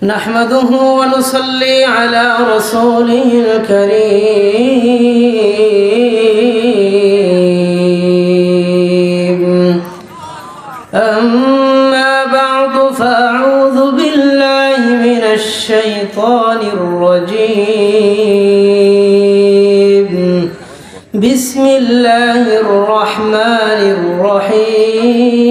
نحمده ونصلي على رسوله الكريم أما بعد فأعوذ بالله من الشيطان الرجيم بسم الله الرحمن الرحيم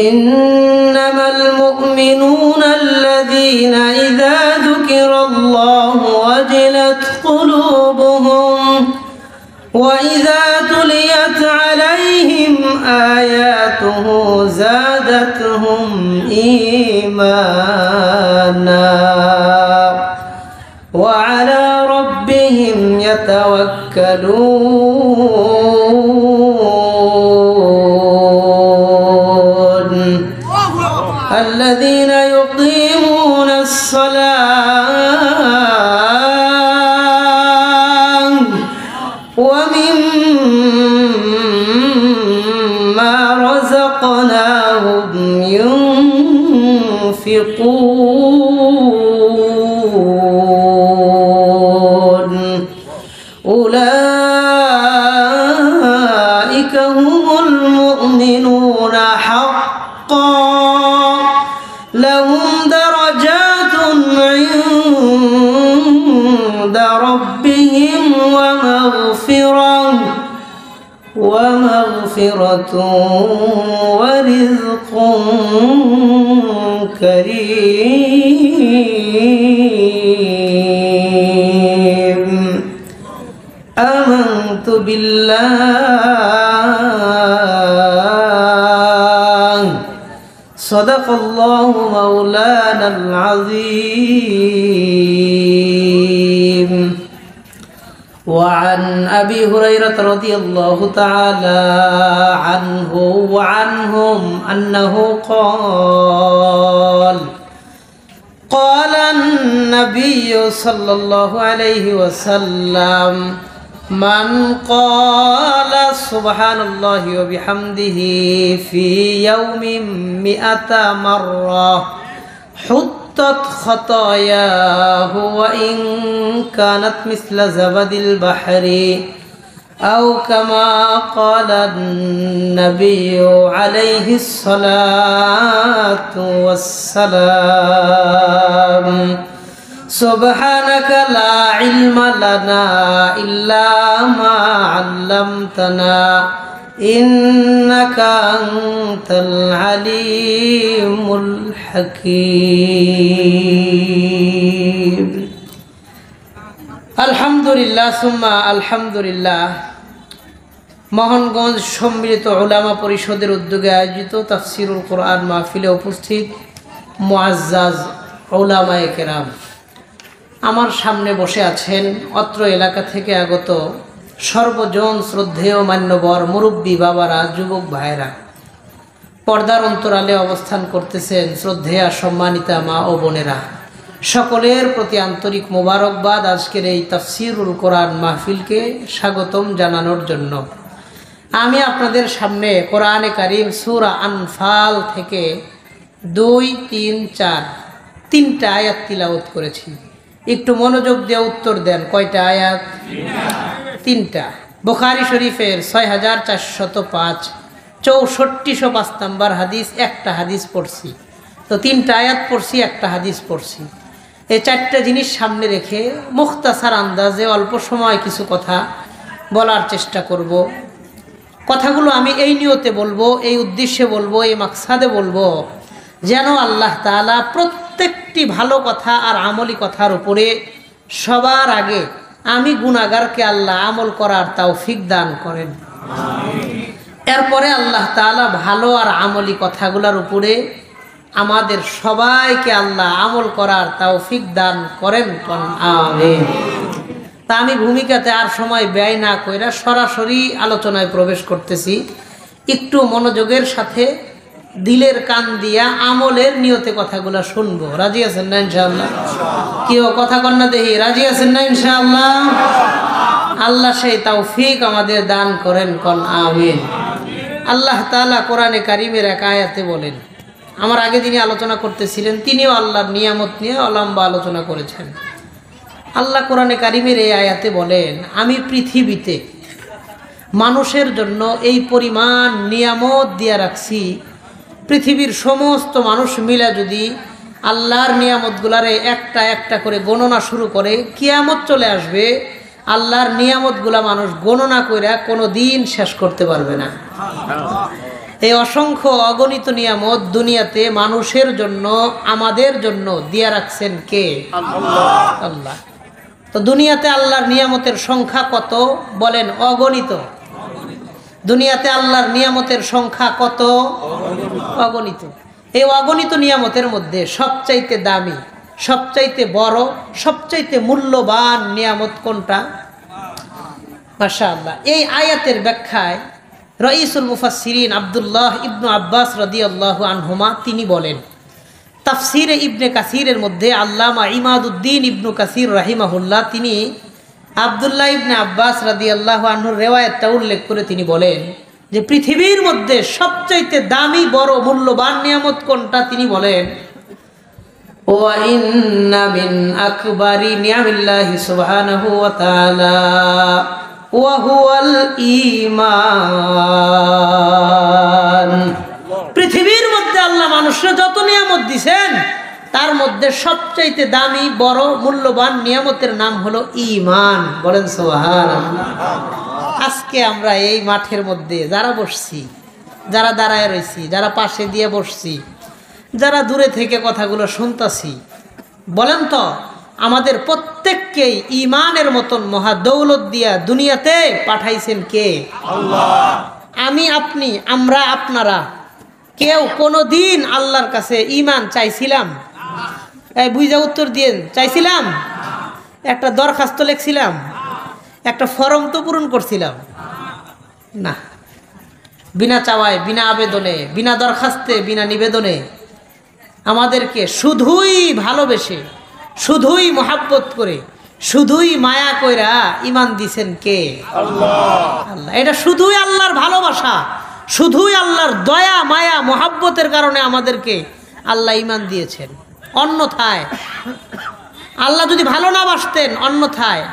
إنما المؤمنون الذين إذا ذكر الله وجلت قلوبهم وإذا تليت عليهم آياته زادتهم إيمانا وعلى ربهم يتوكلون الذين يقيمون الصلاة ومما رزقناهم ينفقون أولئك هم المؤمنون حقا لهم درجات عند ربهم ومغفرة ورزق كريم آمنت بالله صدق الله مولانا العظيم وعن أبي هريرة رضي الله تعالى عنه وعنهم أنه قال النبي صلى الله عليه وسلم من قال سبحان الله وبحمده في يوم 100 مرة حطت خطاياه وإن كانت مثل زبد البحر أو كما قال النبي عليه الصلاة والسلام سبحانك لا علم لنا إلا ما علمتنا إنك أنت العليم الحكيم الحمد لله ثم الحمد لله মোহনগঞ্জ সম্মিলিত উলামা পরিষদের উদ্যোগে আয়োজিত তাফসিরুল কোরআন মাহফিলে উপস্থিত মুআজ্জাজ উলামায়ে কেরাম, আমার সামনে বসে আছেন অত্র এলাকা থেকে আগত সর্বজন শ্রদ্ধেয় মান্যবর মুরব্বী বাবারা, যুবক ভাইরা, পর্দার অন্তরালে অবস্থান করতেছেন শ্রদ্ধেয়া সম্মানিতা মা ও বোনেরা, সকলের প্রতি আন্তরিক মোবারকবাদ আজকের এই তাফসিরুল কোরআন মাহফিলকে স্বাগতম জানানোর জন্য। আমি আপনাদের সামনে কোরআনে কারীম সূরা আনফাল থেকে 2, 3, 4 তিনটা আয়াত তিলাওয়াত করেছি। একটু মনোযোগ দিয়ে উত্তর দেন, কয়টা আয়াত? তিনটা। বুখারী শরীফের 6405 6405 নম্বর হাদিস, একটা হাদিস পড়ছি। তো তিনটা আয়াত পড়ছি, একটা হাদিস পড়ছি। এই চারটা জিনিস সামনে রেখে মুখতাসার আন্দাজে অল্প সময় কিছু কথা বলার চেষ্টা করব। কথাগুলো আমি এই নিয়তে বলবো, এই উদ্দেশ্যে বলবো, এই মাকসাদে বলবো যেন আল্লাহ তাআলা প্রত্যেকটি ভালো কথা আর আমলি কথার উপরে সবার আগে আমি গুনাহগারকে আল্লাহ আমল করার তৌফিক দান করেন। এরপরে আল্লাহ তাআলা ভালো আর আমলি কথাগুলোর উপরে আমাদের সবাইকে আল্লাহ আমল করার তৌফিক দান করেন। আমিন। তা আমি ভূমিকাতে আর সময় ব্যয় না কইরা সরাসরি আলোচনায় প্রবেশ করতেছি। একটু মনোযোগের সাথে দিলের কান দিয়া আমলের নিয়তে কথাগুলো শুনবো। রাজি আছেন না ইনশাআল্লাহ? কেউ কথা কন না দেখি, রাজি আছেন না ইনশাআল্লাহ? আল্লাহ সেই তৌফিক আমাদের দান করেন, কোন আমিন। আল্লাহ তাআলা কোরআনে কারিমের এক আয়াতে বলেন, আমার আগে যিনি আলোচনা করতেছিলেন তিনিও আল্লাহর নিয়ামত নিয়ে লম্বা আলোচনা করেছেন। আল্লাহ কোরআনে কারিমের এই আয়াতে বলেন, আমি পৃথিবীতে মানুষের জন্য এই পরিমাণ নিয়ামত দিয়ে রাখছি, পৃথিবীর সমস্ত মানুষ মিলে যদি আল্লাহর নিয়ামতগুলারে একটা একটা করে গণনা শুরু করে, কিয়ামত চলে আসবে, আল্লাহর নিয়ামতগুলা মানুষ গণনা করে কোনো দিন শেষ করতে পারবে না। এই অসংখ্য অগণিত নিয়ামত দুনিয়াতে মানুষের জন্য, আমাদের জন্য দিয়ে রাখছেন কে? আল্লাহ। তো দুনিয়াতে আল্লাহর নিয়ামতের সংখ্যা কত বলেন? অগণিত। দুনিয়াতে আল্লাহর নিয়ামতের সংখ্যা কত? অগণিত। এই অগণিত নিয়ামতের মধ্যে সবচাইতে দামি, সবচাইতে বড়, সবচাইতে মূল্যবান নিয়ামত কোনটা? মাশাআল্লাহ। এই আয়াতের ব্যাখ্যায় রাইসুল মুফাসসিরিন আব্দুল্লাহ ইবনু আব্বাস রাদিয়াল্লাহু আনহুমা তিনি বলেন, তাফসিরে ইবনে কাসিরের মধ্যে আল্লামা ইমাদউদ্দিন ইবনু কাসির রাহিমাহুল্লাহ তিনি আব্দুল্লাহ ইবনে আব্বাস রাদিয়াল্লাহু আনহুর রিওয়ায়াতটা উল্লেখ করে তিনি বলেন যে পৃথিবীর মধ্যে সবচাইতে দামি, বড়, মূল্যবান নিয়ামত কোনটা? তিনি বলেন, ওয়া ইন্না মিন আকবারি নিয়ামিল্লাহি সুবহানাহু ওয়া তাআলা ওয়া হুয়াল ঈমান। পৃথিবীর মধ্যে আল্লাহ মানুষকে যত নিয়ামত দিয়েছেন তার মধ্যে সবচাইতে দামি, বড়, মূল্যবান নিয়ামতের নাম হলো ঈমান। বলেন সুবহানাল্লাহ। আজকে আমরা এই মাঠের মধ্যে যারা বসছি, যারা দাঁড়ায় রয়েছি, যারা পাশে দিয়ে বসছি, যারা দূরে থেকে কথাগুলো শুনতাছি, বলেন তো আমাদের প্রত্যেককেই ঈমানের মতন মহা দৌলত দিয়া দুনিয়াতে পাঠাইছেন কে? আল্লাহ। আমি, আপনি, আমরা, আপনারা কেউ কোনো দিন আল্লাহর কাছে ঈমান চাইছিলাম? এই বুঝা উত্তর দিয়ে চাইছিলাম? একটা দরখাস্ত লিখছিলাম? একটা ফর্ম তো পূরণ করছিলাম না। বিনা চাওয়ায়, বিনা আবেদনে, বিনা দরখাস্তে, বিনা নিবেদনে আমাদেরকে শুধুই ভালোবেসে, শুধুই মহাব্বত করে, শুধুই মায়া কইরা ঈমান দিছেন কে? আল্লাহ। আল্লাহ। এটা শুধুই আল্লাহর ভালোবাসা, শুধুই আল্লাহর দয়া, মায়া, মহাব্বতের কারণে আমাদেরকে আল্লাহ ঈমান দিয়েছেন। অন্যথায় আল্লাহ যদি ভালো না বাসতেন, অন্যথায়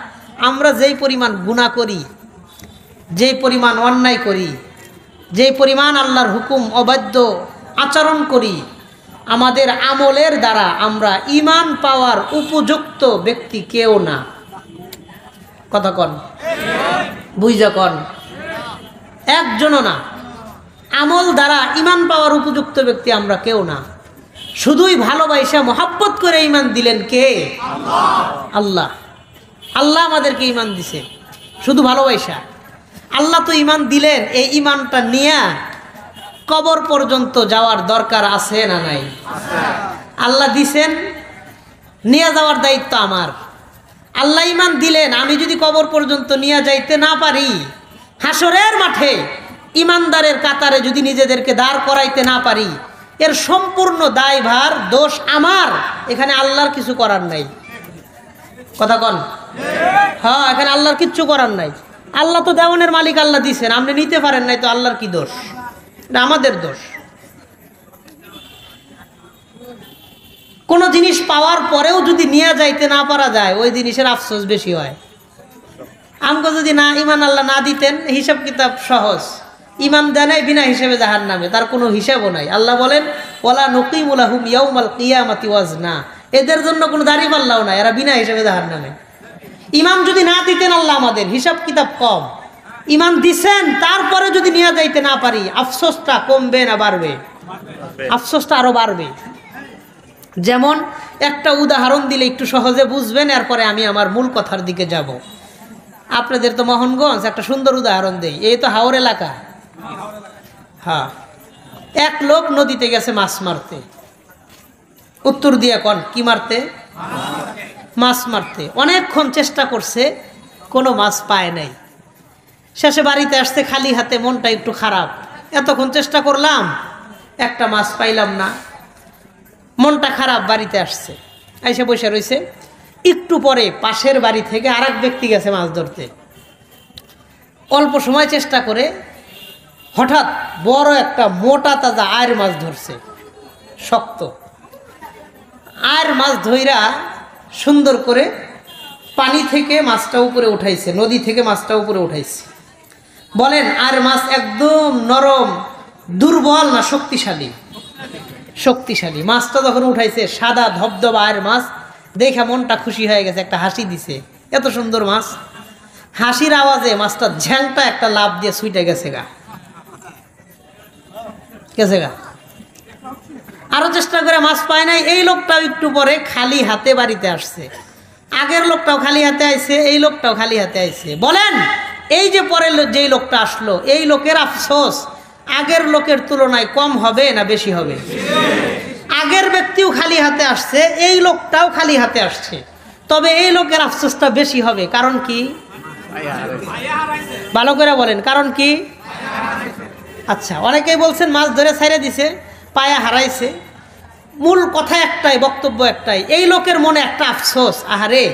আমরা যেই পরিমাণ গুনাহ করি, যেই পরিমাণ অন্যায় করি, যেই পরিমাণ আল্লাহর হুকুম অবাধ্য আচরণ করি, আমাদের আমলের দ্বারা আমরা ঈমান পাওয়ার উপযুক্ত ব্যক্তি কেউ না। কথা কন, বুঝা কন, একজনও না। আমল দ্বারা ঈমান পাওয়ার উপযুক্ত ব্যক্তি আমরা কেউ না। শুধুই ভালোবাসা, মহাব্বত করে ঈমান দিলেন কে? আল্লাহ। আল্লাহ আমাদেরকে ঈমান দিছে শুধু ভালোবাসা। আল্লাহ তো ঈমান দিলেন, এই ঈমানটা নিয়ে কবর পর্যন্ত যাওয়ার দরকার আছে না নাই? আল্লাহ দিছেন, নিয়ে যাওয়ার দায়িত্ব আমার। আল্লাহ ঈমান দিলেন, আমি যদি কবর পর্যন্ত নিয়ে যাইতে না পারি, হাসরের মাঠে ঈমানদারের কাতারে যদি নিজেদেরকে দাঁড় করাইতে না পারি, এর সম্পূর্ণ দায়ভার, দোষ আমার। এখানে আল্লাহর কিছু করার নাই। কথা কন। হ্যাঁ, এখানে আল্লাহর কিচ্ছু করার নাই। আল্লাহ তো দেওয়ানের মালিক, আল্লাহ দিছেন, আপনি নিতে পারেন নাই, তো আল্লাহর কি দোষ? এটা আমাদের দোষ। কোনো জিনিস পাওয়ার পরেও যদি নিয়ে যাইতে না পারা যায়, ওই জিনিসের আফসোস বেশি হয়। আমাকে যদি না ঈমান আল্লাহ না দিতেন, হিসাব কিতাব সহজ। ঈমান দেয় নাই, বিনা হিসেবে জাহান্নামে, তার কোনো হিসাবও নাই। আল্লাহ বলেন, ওয়ালা নুকিমু লাহুম ইয়াউমাল কিয়ামাতি ওয়াজনা। এদের জন্য কোনো দাড়ি পাল্লাও নাই, এরা বিনা হিসেবে জাহান্নামে। ঈমান যদি না দিতেন আল্লাহ, আমাদের হিসাব কিতাব কম। ঈমান দিছেন, তারপরে যদি নিয়ে যাইতে না পারি, আফসোসটা কমবে না বাড়বে? আফসোসটা আরো বাড়বে। যেমন একটা উদাহরণ দিলে একটু সহজে বুঝবেন, এরপরে আমি আমার মূল কথার দিকে যাব। আপনাদের তো মোহনগঞ্জ, একটা সুন্দর উদাহরণ দেই। এই তো হাওর এলাকা। হ্যাঁ, এক লোক নদীতে গেছে মাছ মারতে। উত্তর দিয়ে কন, কি মারতে? মাছ মারতে। অনেকক্ষণ চেষ্টা করছে, কোনো মাছ পায় নাই। শেষে বাড়িতে আসতে খালি হাতে, মনটা একটু খারাপ। এতক্ষণ চেষ্টা করলাম, একটা মাছ পাইলাম না, মনটা খারাপ। বাড়িতে আসছে, এসে বসে রয়েছে। একটু পরে পাশের বাড়ি থেকে আরেক ব্যক্তি গেছে মাছ ধরতে। অল্প সময় চেষ্টা করে হঠাৎ বড় একটা মোটা তাজা আয়ের মাছ ধরছে, শক্ত আয়ের মাছ ধইরা সুন্দর করে পানি থেকে মাছটা উপরে উঠাইছে, নদী থেকে মাছটা উপরে উঠাইছে। বলেন আয়ের মাছ একদম নরম, দুর্বল না শক্তিশালী? শক্তিশালী। মাছটা যখন উঠাইছে, সাদা ধবধবা আয়ের মাছ, দেখে মনটা খুশি হয়ে গেছে, একটা হাসি দিছে, এত সুন্দর মাছ। হাসির আওয়াজে মাছটা ঝ্যাংটা একটা লাফ দিয়ে ছুটে গেছে গা। আরো চেষ্টা করে মাছ পায় নাই। এই লোকটাও একটু পরে খালি হাতে বাড়িতে আসছে। আগের লোকটাও খালি হাতে আইছে, এই লোকটাও খালি হাতে আইছে। বলেন এই যে পরে যেই লোকটা আসলো, এই লোকের আফসোস আগের লোকের তুলনায় কম হবে না বেশি হবে? আগের ব্যক্তিও খালি হাতে আসছে, এই লোকটাও খালি হাতে আসছে, তবে এই লোকের আফসোসটা বেশি হবে। কারণ কি? ভালো করে বলেন, কারণ কি? আচ্ছা, অনেকেই বলছেন মাছ ধরে ছাইড়ে দিছে, পায়া হারাইছে। মূল কথা একটাই, বক্তব্য একটাই, এই লোকের মনে একটা আফসোস, আহারে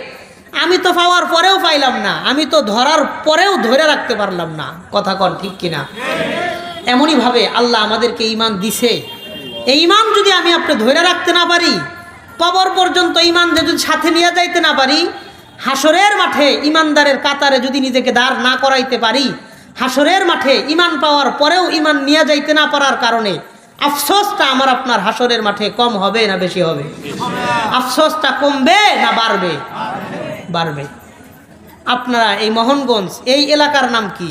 আমি তো পাওয়ার পরেও পাইলাম না, আমি তো ধরার পরেও ধরে রাখতে পারলাম না। কথা কন ঠিক কিনা? এমনই ভাবে আল্লাহ আমাদেরকে ঈমান দিছে। এই ঈমান যদি আমি আপনি ধরে রাখতে না পারি, কবর পর্যন্ত ঈমান যদি সাথে নিয়ে যাইতে না পারি, হাসরের মাঠে ঈমানদারের কাতারে যদি নিজেকে দাঁড় না করাইতে পারি, হাসরের মাঠে ঈমান পাওয়ার পরেও ঈমান নিয়ে যাইতে না পারার কারণে আফসোসটা আমার আপনার হাসরের মাঠে কম হবে না বেশি হবে? আফসোসটা কমবে না বাড়বে? বাড়বে। আপনারা এই মোহনগঞ্জ এই এলাকার নাম কি?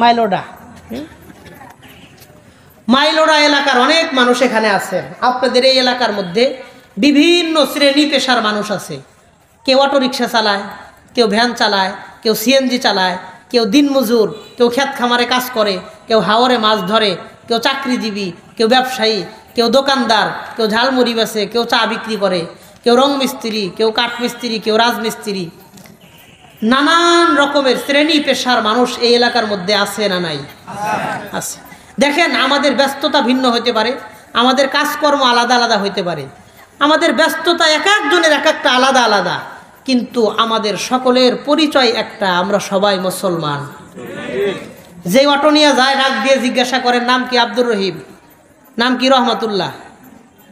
মাইলোডা। মাইলোডা এলাকার অনেক মানুষ এখানে আছেন। আপনাদের এই এলাকার মধ্যে বিভিন্ন শ্রেণী পেশার মানুষ আছে। কেউ অটো রিক্সা চালায়, কেউ ভ্যান চালায়, কেউ সিএনজি চালায়, কেউ দিনমজুর, কেউ ক্ষেত খামারে কাজ করে, কেউ হাওরে মাছ ধরে, কেউ চাকরিজীবী, কেউ ব্যবসায়ী, কেউ দোকানদার, কেউ ঝালমুড়ি বেচে, কেউ চা বিক্রি করে, কেউ রং মিস্ত্রি, কেউ কাঠ মিস্ত্রি, কেউ রাজমিস্ত্রি। নানান রকমের শ্রেণী পেশার মানুষ এই এলাকার মধ্যে আছে না নাই? আছে। দেখেন আমাদের ব্যস্ততা ভিন্ন হতে পারে, আমাদের কাজকর্ম আলাদা আলাদা হইতে পারে, আমাদের ব্যস্ততা এক একজনের এক একটা আলাদা আলাদা, কিন্তু আমাদের সকলের পরিচয় একটা, আমরা সবাই মুসলমান। যে অটো নিয়ে যায় ডাক দিয়ে জিজ্ঞাসা করেন নাম কি? আব্দুর রহিম। নাম কি? রহমাতুল্লাহ।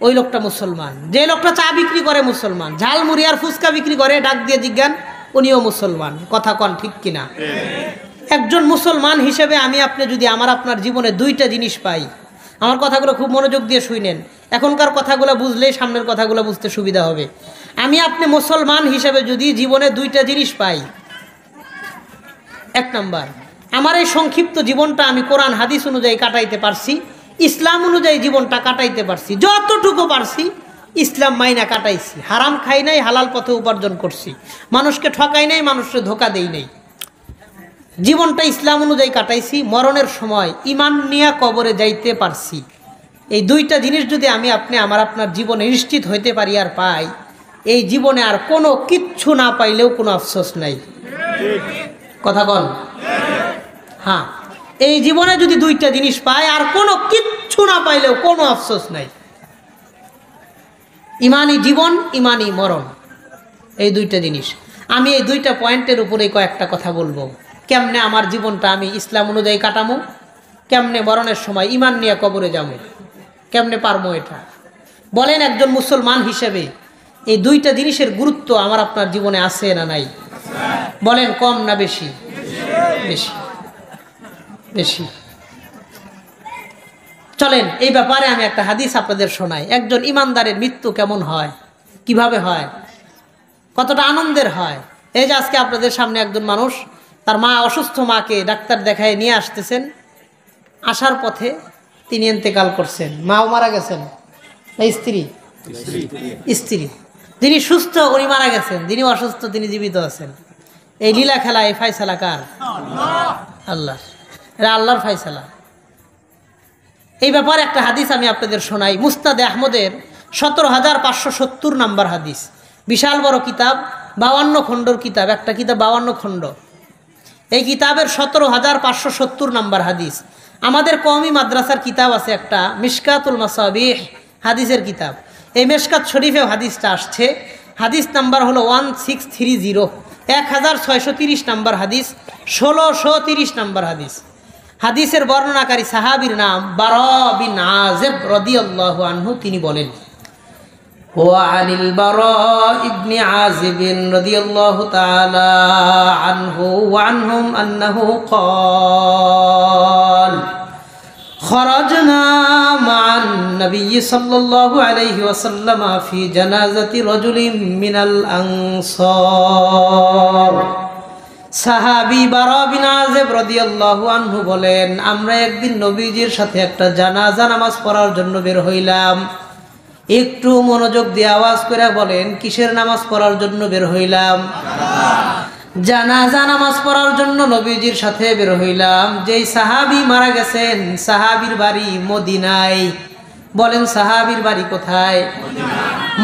ওই লোকটা মুসলমান। যে লোকটা চা বিক্রি করে মুসলমান, ঝালমুড়ি আর ফুচকা বিক্রি করে ডাক দিয়ে জিজ্ঞান, উনিও মুসলমান। কথা কন ঠিক কিনা? একজন মুসলমান হিসেবে আমি আপনি যদি আমার আপনার জীবনে দুইটা জিনিস পাই, আমার কথাগুলো খুব মনোযোগ দিয়ে শুনেন, এখনকার কথাগুলো বুঝলেই সামনের কথাগুলো বুঝতে সুবিধা হবে। আমি আপনি মুসলমান হিসেবে যদি জীবনে দুইটা জিনিস পাই, এক নাম্বার, আমার এই সংক্ষিপ্ত জীবনটা আমি কোরআন হাদিস অনুযায়ী কাটাইতে পারছি, ইসলাম অনুযায়ী জীবনটা কাটাইতে পারছি, যতটুকু পারছি ইসলাম মাইনা কাটাইছি, হারাম খাই নাই, হালাল পথে উপার্জন করছি, মানুষকে ঠকাই নাই, মানুষকে ধোকা দেই নাই, জীবনটা ইসলাম অনুযায়ী কাটাইছি, মরণের সময় ঈমান নিয়ে কবরে যাইতে পারছি। এই দুইটা জিনিস যদি আমি আপনি আমার আপনার জীবনে নিশ্চিত হইতে পারি আর পাই, এই জীবনে আর কোনো কিচ্ছু না পাইলেও কোনো আফসোস নাই। কথা বল। হ্যাঁ, এই জীবনে যদি দুইটা জিনিস পাই আর কোনো কিচ্ছু না পাইলেও কোনো আফসোস নাই। ইমানি জীবন, ইমানি মরণ, এই দুইটা জিনিস। আমি এই দুইটা পয়েন্টের উপরে কয়েকটা কথা বলবো। কেমনে আমার জীবনটা আমি ইসলাম অনুযায়ী কাটামো, কেমনে মরণের সময় ঈমান নিয়ে কবরে যাবো, কেমনে পারবো এটা? বলেন একজন মুসলমান হিসেবে এই দুইটা জিনিসের গুরুত্ব আমার আপনার জীবনে আছে না নাই? বলেন কম না বেশি? বেশি, বেশি। চলেন এই ব্যাপারে আমি একটা হাদিস আপনাদের শোনাই। একজন ইমানদারের মৃত্যু কেমন হয়, কিভাবে হয়, কতটা আনন্দের হয়। এই যে আজকে আপনাদের সামনে একজন মানুষ তার মা অসুস্থ মাকে ডাক্তার দেখায় নিয়ে আসতেছেন, আসার পথে তিনি ইন্তেকাল করছেন। মাও মারা গেছেন, স্ত্রী স্ত্রী যিনি সুস্থ উনি মারা গেছেন, যিনি অসুস্থ তিনি জীবিত আছেন। এই লীলা খেলা, এই ফায়সালা কার? আল্লাহ। এটা আল্লাহর ফায়সালা। এই ব্যাপারে একটা হাদিস আমি আপনাদের শোনাই। মুসনাদে আহমদের 17,570 নাম্বার হাদিস, বিশাল বড় কিতাব, 52 খণ্ডর কিতাব, একটা কিতাব 52 খণ্ড। এই কিতাবের 17,570 নাম্বার হাদিস। আমাদের কওমি মাদ্রাসার কিতাব আছে একটা, মিশকাতুল মাসাবিহ হাদিসের কিতাব। এই মিশকাত শরীফেও হাদিসটা আসছে। হাদিস নাম্বার হলো 1630। 1630 নম্বর হাদিস, 1630 নম্বর হাদিস। হাদিসের বর্ণনাকারী সাহাবীর নাম বারা বিন আযিব রাদিয়াল্লাহু আনহু। তিনি বলেন, وعن البراء بن عازب رضي الله تعالى عنه وعنهم أنه قال خرجنا مع النبي صلى الله عليه وسلم في جنازة رجل من الأنصار। সাহাবী বারা বিন আযিব রাদিয়াল্লাহু আনহু বলেন, আমরা একদিন নবীজির সাথে একটা জানাজা নামাজ পড়ার জন্য বের হইলাম। একটু মনোযোগ দিয়ে আওয়াজ করে বলেন, কিসের নামাজ পড়ার জন্য বের হইলাম? জানাজা নামাজ পড়ার জন্য নবীজির সাথে বের হইলাম। যেই সাহাবী মারা গেছেন, সাহাবীর বাড়ি মদিনায়। বলেন, সাহাবীর বাড়ি কোথায়?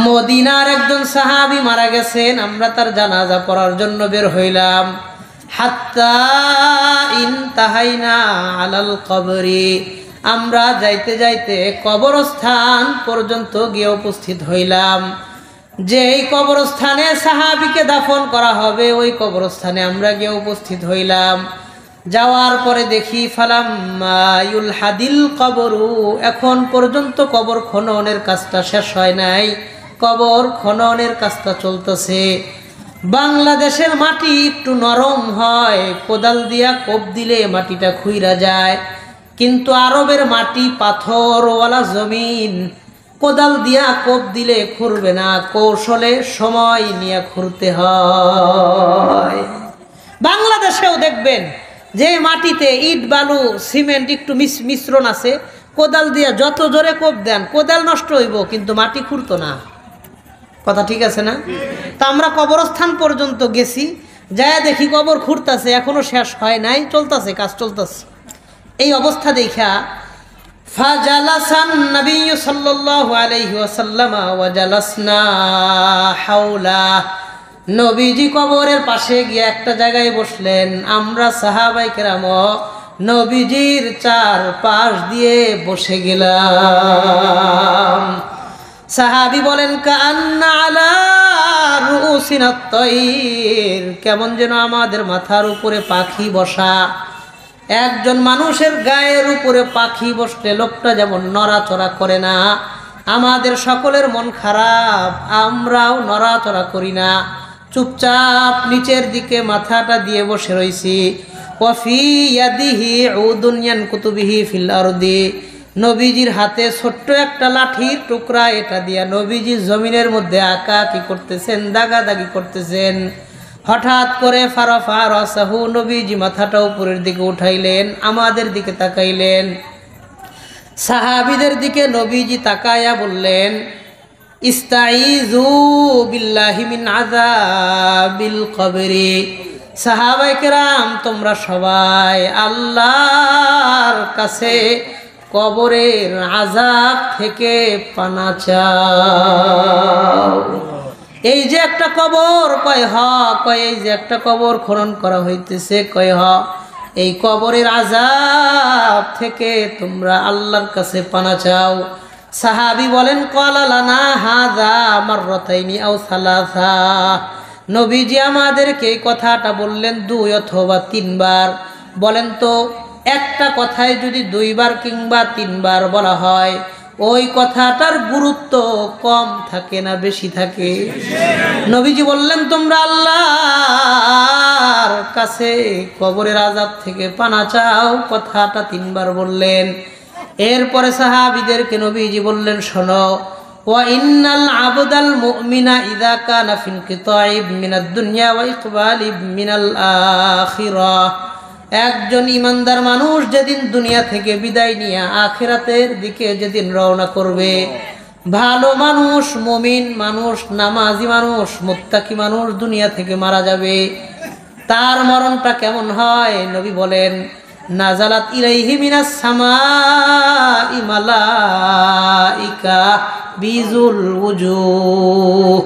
মদিনার একজন সাহাবী মারা গেছেন, আমরা তার জানাজা পড়ার জন্য বের হইলাম। হাত্তা ইনতাহাইনা আলাল কবরি, আমরা যাইতে যাইতে কবরস্থান পর্যন্ত গিয়ে উপস্থিত হইলাম। যেই কবরস্থানে সাহাবীকে দাফন করা হবে, ওই কবরস্থানে আমরা গিয়ে উপস্থিত হইলাম। যাওয়ার পরে দেখি ফালাম্মা ইউলহাদিল কবরু, এখন পর্যন্ত কবর খননের কাজটা শেষ হয় নাই, কবর খননের কাজটা চলতেছে। বাংলাদেশের মাটি একটু নরম হয়, কোদাল দিয়া কোপ দিলে মাটিটা খুইরা যায়, কিন্তু আরবের মাটি পাথরওয়ালা জমিন, কোদাল দিয়া কোপ দিলে খুঁড়বে না, কৌশলে সময় নিয়ে খুঁড়তে হয়। বাংলাদেশেও দেখবেন যে মাটিতে ইট বালু সিমেন্ট একটু মিশ্রণ আছে, কোদাল দিয়া যত জোরে কোপ দেন কোদাল নষ্ট হইব, কিন্তু মাটি খুঁড়তো না। কথা ঠিক আছে না? তা আমরা কবরস্থান পর্যন্ত গেছি, যায় দেখি কবর খুঁড়তেছে, এখনো শেষ হয় নাই, চলতেছে, কাজ চলতেছে। এই অবস্থা দেখা ফাজালাসান নবী সাল্লাল্লাহু আলাইহি ওয়াসাল্লাম ওয়া জালাসনা হাওলা, নবীজি কবরের পাশে গিয়ে একটা জায়গায় বসলেন। আমরা সাহাবায়ে কেরাম নবীজির চার পাশ দিয়ে বসে গেলাম। সাহাবী বলেন, কান্না আলা রুউসিনা তাইর, কেমন যেন আমাদের মাথার উপরে পাখি বসা। একজন মানুষের গায়ের উপরে পাখি বসলে লোকটা যেমন নড়াচড়া করে না, আমাদের সকলের মন খারাপ, আমরাও নড়াচড়া করি না, চুপচাপ নিচের দিকে মাথাটা দিয়ে বসে রইছি। ওয়াফি ইয়াদিহি উদুন ইয়ানকুতু বিহি ফিল আরদি, নবীজির হাতে ছোট্ট একটা লাঠির টুকরা, এটা দিয়া নবীজি জমিনের মধ্যে আঁকাআঁকি করতেছেন, দাগাদাগি করতেছেন। হঠাৎ করে ফারাফা রাসাহু, নবীজি মাথাটা উপরের দিকে উঠাইলেন, আমাদের দিকে তাকাইলেন, সাহাবীদের দিকে নবীজি তাকায়া বললেন, ইস্তাইযু বিল্লাহি মিন আযাবিল কবরি, সাহাবায়ে কেরাম তোমরা সবাই আল্লাহর কাছে কবরের আযাব থেকে পানা চাও। এই যে একটা কবর, কয় হ, কয় এই যে একটা কবর খনন করা হইতেছে, কয় হ, এই কবরের আযাব থেকে তোমরা আল্লাহর কাছে পানা চাও। সাহাবী বলেন, ক্বালা লানা হাযা মাররাতাইনি আও সালাসা, নবীজি আমাদেরকে এই কথাটা বললেন 2 অথবা 3 বার। বলেন তো, একটা কথায় যদি 2 বার কিংবা 3 বার বলা হয়, ওই কথাটার গুরুত্ব কম থাকে না বেশি থাকে? নবীজি বললেন, তোমরা আল্লাহর কাছে কবরের আযাব থেকে পানা চাও, কথাটা 3 বার বললেন। এরপরে সাহাবীদেরকে নবীজি বললেন, শোনো, ওয়া ইন্নাল আবদাল মুমিনা ইযা কানা ফিন কিতাইব মিনাদ দুনিয়া ওয়া ইকবালিব মিনাল আখিরাহ, একজন ইমানদার মানুষ যেদিন দুনিয়া থেকে বিদায় নিয়ে আখিরাতের দিকে যেদিন রওনা করবে, ভালো মানুষ, মুমিন মানুষ, নামাজি মানুষ, মুত্তাকি মানুষ দুনিয়া থেকে মারা যাবে, তার মরণটা কেমন হয়? নবী বলেন, নাজালাত ইলাইহি মিনাস সামাই মালাইকা বিজুল ওয়াজুহ,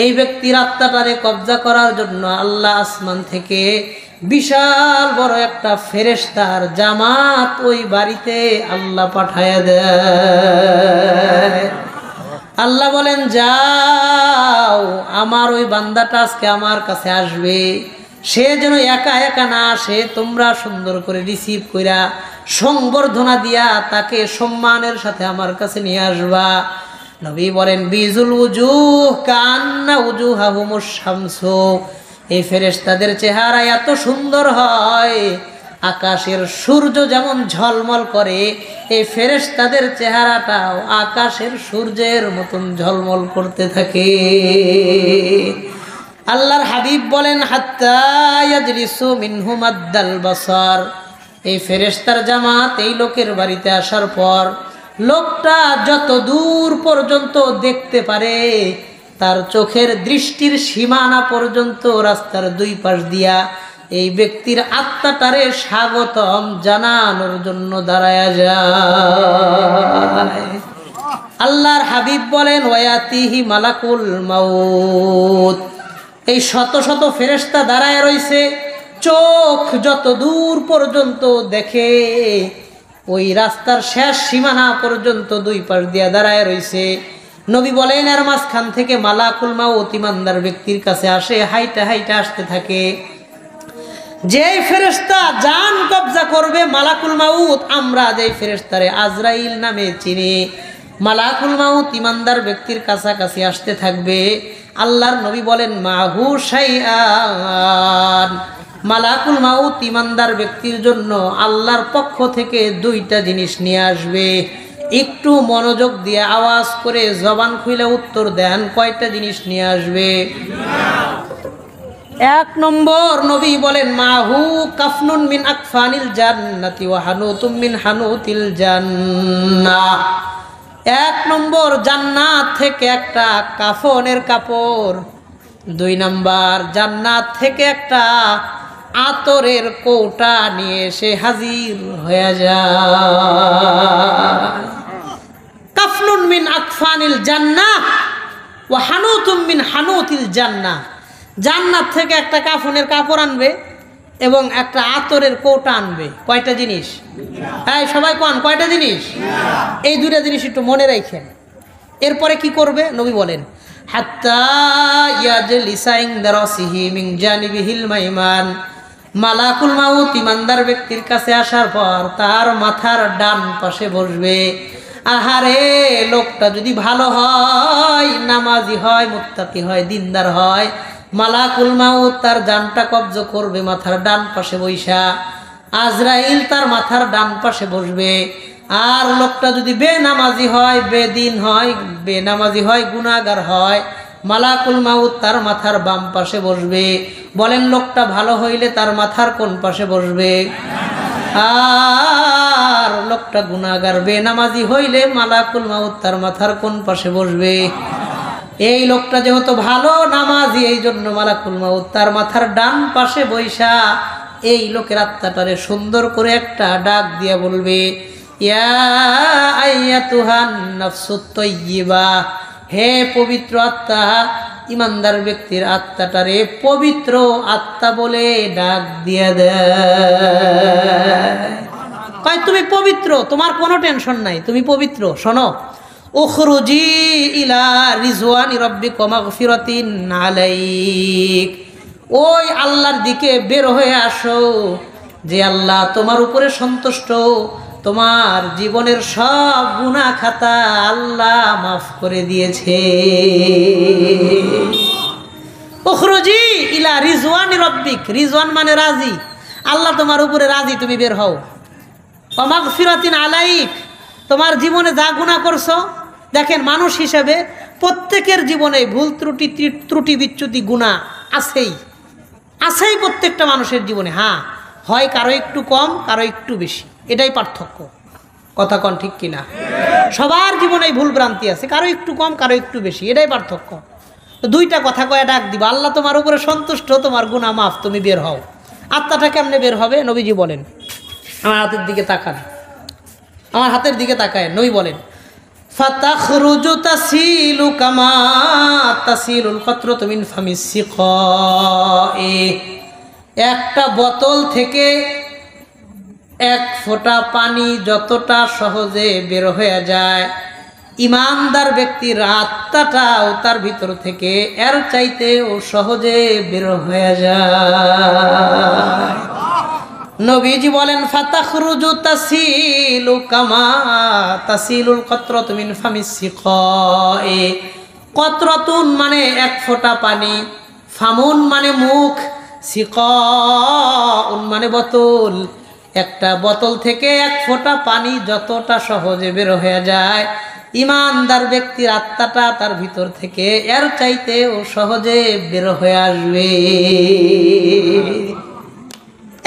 এই ব্যক্তির আত্মাটারে কবজা করার জন্য আল্লাহ আসমান থেকে বিশাল বড় একটা ফেরেশতার জামাত ওই বাড়িতে আল্লাহ পাঠায়া দেয়। আল্লাহ বলেন যাও, আমার ওই বান্দাটা আজকে আমার কাছে আসবে, সে যেন একা একা না আসে, তোমরা সুন্দর করে রিসিভ কইরা সংবর্ধনা দিয়া তাকে সম্মানের সাথে আমার কাছে নিয়ে আসবা। নবী বলেন বিজুল উজুহ কান্না উজুহাহুমুশ শামসু, এই ফেরেশতাদের চেহারা এত সুন্দর হয়, আকাশের সূর্য যেমন ঝলমল করে, এই ফেরেশতাদের চেহারাটাও আকাশের সূর্যের মতন ঝলমল করতে থাকে। আল্লাহর হাবিব বলেন হাত্তা ইয়াজলিসু মিনহুম আদ্দাল বাসার, এই ফেরেশতার জামাত এই লোকের বাড়িতে আসার পর লোকটা যত দূর পর্যন্ত দেখতে পারে, তার চোখের দৃষ্টির সীমানা পর্যন্ত রাস্তার দুই পাশ দিয়া এই ব্যক্তির আত্মাটারে স্বাগতম জানানোর জন্য দাঁড়ায়া যায়। আল্লাহর হাবিব বলেন ওয়ায়াতিহি মালাকুল মাউত, এই শত শত ফেরেশতা দাঁড়ায় রইছে, চোখ যত দূর পর্যন্ত দেখে ওই রাস্তার শেষ সীমানা পর্যন্ত দুই পাশ দিয়া দাঁড়ায় রইছে। নবী বলেন এর মাঝখান থেকে মালাকুল মাউত ইমানদার ব্যক্তির কাছে আসে, হাইটা হাইটা আসতে থাকে। যেই ফেরেশতা জান কবজা করবে মালাকুল মাউত, আমরা যেই ফেরেশতারে আজরাইল নামে চিনি, মালাকুল মাউত ইমানদার ব্যক্তির কাছাকাছি আসতে থাকবে। আল্লাহর নবী বলেন মাহু শাইআন, মালাকুল মাউত ইমানদার ব্যক্তির জন্য আল্লাহর পক্ষ থেকে দুইটা জিনিস নিয়ে আসবে। একটু মনোযোগ দিয়ে আওয়াজ করে জবান খুলে উত্তর দেন, কয়টা জিনিস নিয়ে আসবে? এক নম্বর নবী বলেন মাহু কাফনুন মিন আকফানিল জান্নাতি ওয়া হানুতুম মিন হানুতিল জান্নাহ, এক নম্বর জান্নাত থেকে একটা কাফনের কাপড়, দুই নম্বর জান্নাত থেকে একটা আতরের কৌটা নিয়ে এসে হাজির হয়ে যায়। কাফনুন মিন আকফানিল জান্নাহ ওয়া হানুতুম মিন হানুতিল জান্নাহ, জান্নাত থেকে একটা কাফনের কাপড় আনবে এবং একটা আতরের কৌটা আনবে। কয়টা জিনিস? হ্যাঁ সবাই কোন কয়টা জিনিস? এই দুইটা জিনিস একটু মনে রাখেন। এরপরে কি করবে নবী বলেন হাত্তা ইয়াজলিসা ইনদা রাসিহি মিন জানিবিহিল মাইমান, মালাকুল মাউত ইমানদার ব্যক্তির কাছে আসার পর তার মাথার ডান পাশে বসবে। আহারে লোকটা যদি ভালো হয়, নামাজি হয়, মুত্তাকি হয়, দিনদার হয়, মালাকুল মাউত তার জানটা কবজ করবে মাথার ডান পাশে বৈশা, আজরাইল তার মাথার ডান পাশে বসবে। আর লোকটা যদি বেনামাজি হয়, বেদিন হয়, বেনামাজি হয়, গুনাহগার হয়, মালাকুল মাউত তার মাথার বাম পাশে বসবে। বলেন লোকটা ভালো হইলে তার মাথার কোন পাশে বসবে? আর লোকটা গুনাহগার বেনামাজি হইলে মালাকুল মাউত তার মাথার কোন পাশে বসবে? এই লোকটা যেহেতু ভালো নামাজি, এই জন্য মালাকুল মাউত তার মাথার ডান পাশে বৈশা এই লোকের আত্মাটারে সুন্দর করে একটা ডাক দিয়া বলবে ইয়া আইয়াতুহান নাফসুত তাইয়্যিবা, হে পবিত্র আত্মা, ইমানদার ব্যক্তির আত্মাটারে পবিত্র আত্মা বলে ডাক দিয়া দেয়। কয় তুমি পবিত্র, তোমার কোনো টেনশন নাই, তুমি পবিত্র। শোনো, উখরুজি ইলা রিজওয়ানি রাব্বিকা মাগফিরাতিন আলাইক, ওই আল্লাহর দিকে বের হয়ে আসো যে আল্লাহ তোমার উপরে সন্তুষ্ট, তোমার জীবনের সব গুনাহ খাতা আল্লাহ মাফ করে দিয়েছে। উখরুজি ইলা রিজওয়ানি রাব্বিক, রিজওয়ান মানে রাজি, আল্লাহ তোমার উপরে রাজি, তুমি বের হও। ওয়া মাগফিরাতিন আলাইক, তোমার জীবনে যা গুনাহ করছো, দেখেন মানুষ হিসেবে প্রত্যেকের জীবনে ভুল ত্রুটি বিচ্যুতি গুনাহ আছেই, আছেই প্রত্যেকটা মানুষের জীবনে। হ্যাঁ, হয় কারো একটু কম, কারো একটু বেশি, এটাই পার্থক্য। কথা কন ঠিক কিনা? সবার জীবনে ভুল ভ্রান্তি আছে, কারো একটু কম, কারো একটু বেশি, এটাই পার্থক্য। তো দুইটা কথা কয়ে ডাক দিবা, আল্লাহ তোমার উপরে সন্তুষ্ট, তোমার গুনাহ মাফ, তুমি বের হও। আত্মাটা কেমনে বের হবে? নবীজি বলেন, আমার হাতের দিকে তাকান, আমার হাতের দিকে তাকায়। নবী বলেন ফাতাখরুজু তাসিলু কামা তাসিলুল কতরাতু মিন ফামিস সিকায়ে, একটা বোতল থেকে এক ফোঁটা পানি যতটা সহজে বের হয়ে যায়, ইমানদার ব্যক্তির আত্মাটাও তার ভিতর থেকে এর চাইতে ও সহজে বের হয়ে যায়। নবীজি বলেন ফাতাখরুজু তাসিলু কামা তাসিলুল কতরাতু মিন ফামিস সিকায়ে। কতরাতুন মানে এক ফোঁটা পানি, ফামুন মানে মুখ, সিকাউন মানে বোতল। একটা বোতল থেকে এক ফোঁটা পানি যতটা সহজে বের হয়ে যায়, ইমানদার ব্যক্তির আত্মাটা তার ভিতর থেকে এর চাইতে ও সহজে বের হয়ে আসবে।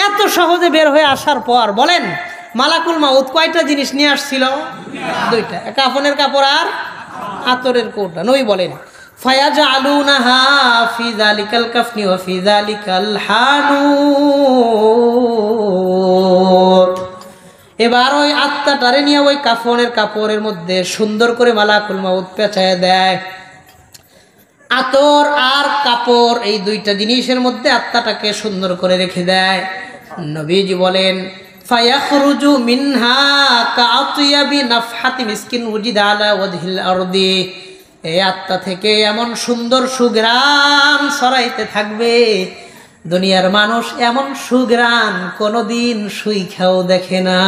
এত সহজে বের হয়ে আসার পর বলেন মালাকুল মাউত কয়টা জিনিস নিয়ে আসছিল? দুইটা, কাফনের কাপড় আর আতরের কৌটা। নবী বলেন ফায়াজআলুনাহা ফি যালিকাল কাফনি ওয়া ফি যালিকাল হানুত। এবার ওই আত্মাটারে নিয়ে ওই কাফনের কাপড়ের মধ্যে সুন্দর করে মালাকুল মাউত পেঁচায় দেয়। আতর আর কাপড় এই দুইটা জিনিসের মধ্যে আত্মাটাকে সুন্দর করে রেখে দেয়। নবীজি বলেন ফায়াখরুজু মিনহা কাআতিয়াবি নাফহাতি মিসকিন উজিদা আলা ওয়াজহিল আরদি। এই আত্মা থেকে এমন সুন্দর সুঘ্রাণ ছড়াইতে থাকবে, দুনিয়ার মানুষ এমন সুঘ্রাণ কোনোদিন সুইখাও দেখে না।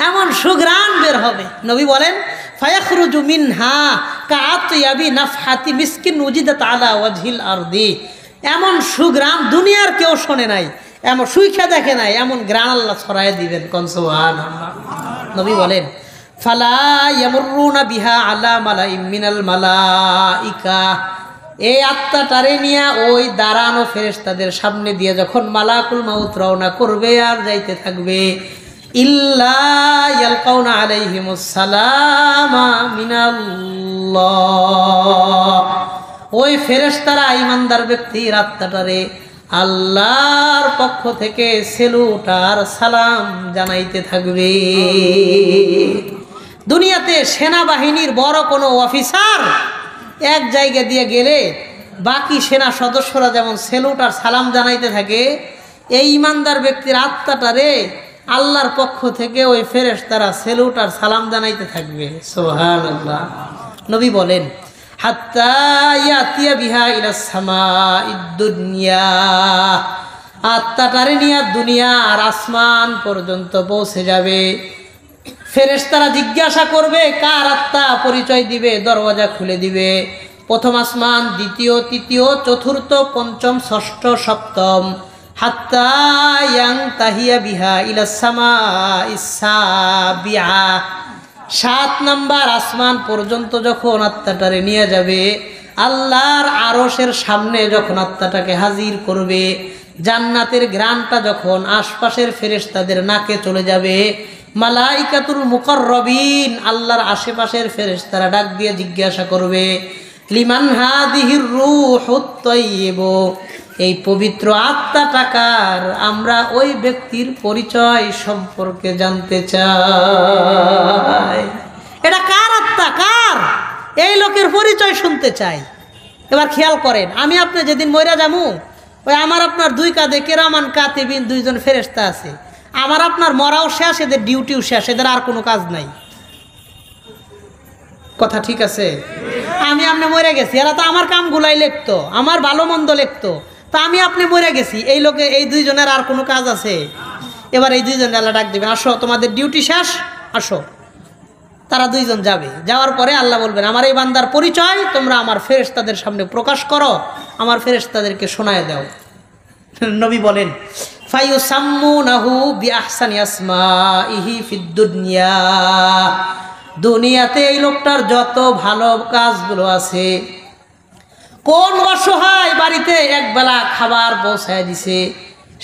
এমন সুঘ্রাণ বের হবে। নবী বলেন ফায়াখরুজু মিনহা কাআতিয়াবি নাফহাতি মিসকিন উজিদাত আলা ওয়াজহিল আরদি। এমন সুঘ্রাণ দুনিয়ার কেউ শোনে নাই, এমন সুইখা দেখে নাই, এমন গ্রাণ আল্লাহ ছড়ায় দিবেন। কোন সুবহানাল্লাহ। নবী বলেন ফালা ইয়ামুরুনা বিহা আলা মালাইম মিনাল মালাইকা। এই আত্মাটারে নিয়ে ওই দাঁড়ানো ফেরেশতাদের সামনে দিয়ে যখন মালাকুল মাউত রওনা করবে আর যাইতে থাকবে, ইল্লা ইয়ালকাউনা আলাইহিমুস সালামা মিনাল্লাহ। ওই ফেরেশতারা ইমানদার ব্যক্তির আত্মাটারে আল্লাহর পক্ষ থেকে সেলুট আর সালাম জানাইতে থাকবে। দুনিয়াতে সেনাবাহিনীর বড় কোনো অফিসার এক জায়গা দিয়ে গেলে বাকি সেনা সদস্যরা যেমন সেলুট আর সালাম জানাইতে থাকে, এই ইমানদার ব্যক্তির আত্মাটারে আল্লাহর পক্ষ থেকে ওই ফেরেশতারা সেলুট আর সালাম জানাইতে থাকবে। সুবহানাল্লাহ। নবী বলেন হাত্তা ইয়াতিয়া বিহা ইলাস সামাইদ দুনিয়া। আত্মাটারে নিয়ে দুনিয়া আর আসমান পর্যন্ত পৌঁছে যাবে। ফেরেশতারা জিজ্ঞাসা করবে কার আত্মা, পরিচয় দিবে, দরওয়াজা খুলে দিবে। প্রথম আসমান, দ্বিতীয়, তৃতীয়, চতুর্থ, পঞ্চম, ষষ্ঠ, সপ্তম। হাত্তা ইয়ানতাহিয়া বিহা ইলাস সামাইস সাবিআ। 7 নাম্বার আসমান পর্যন্ত যখন আত্মাটারে নিয়ে যাবে, আল্লাহর আরশের সামনে যখন আত্মাটাকে হাজির করবে, জান্নাতের ঘ্রাণটা যখন আশপাশের ফেরেশতাদের নাকে চলে যাবে, মালাইকাতুল মুকাররবিন আল্লাহর আশেপাশের ফেরেশতারা ডাক দিয়ে জিজ্ঞাসা করবে লিমান হাদিহির রূহুত তাইয়্যিব। এই পবিত্র আত্মাটা কার? আমরা ওই ব্যক্তির পরিচয় সম্পর্কে জানতে চাই। এটা কার আত্মা, কার? এই লোকের পরিচয় শুনতে চাই। এবার খেয়াল করেন, আমি আপনি যেদিন মইরা যামু, ওই আমার আপনার 2 কাঁধে কেরামান কাতিবিন 2 জন ফেরেশতা আছে। আমার আপনার মরাও শেষ, এদের ডিউটিও শেষ, এদের আর কোনো কাজ নাই। কথা ঠিক আছে? আমি আপনি মরে গেছি, এরা তো আমার কামগুলাই লিখতো, আমার ভালো মন্দ লিখতো। তা আমি আপনি মরে গেছি, এই লোকে এই 2 জনের আর কোনো কাজ আছে? এবার এই 2 জন আল্লাহ ডাক দেবেন, আসো তোমাদের ডিউটি শেষ, আসো। তারা 2 জন যাবে। যাওয়ার পরে আল্লাহ বলবেন আমার এই বান্দার পরিচয় তোমরা আমার ফেরেশতাদের সামনে প্রকাশ করো, আমার ফেরেশতাদেরকে শোনায় দাও। নবী বলেন ফায়ুসাম্মুনাহু বিআহসানি আসমাইহি ফিদ দুনিয়া। দুনিয়াতে এই লোকটার যত ভালো কাজগুলো আছে, কোন অসহায় বাড়িতে একবেলা খাবার পৌঁছায় দিছে,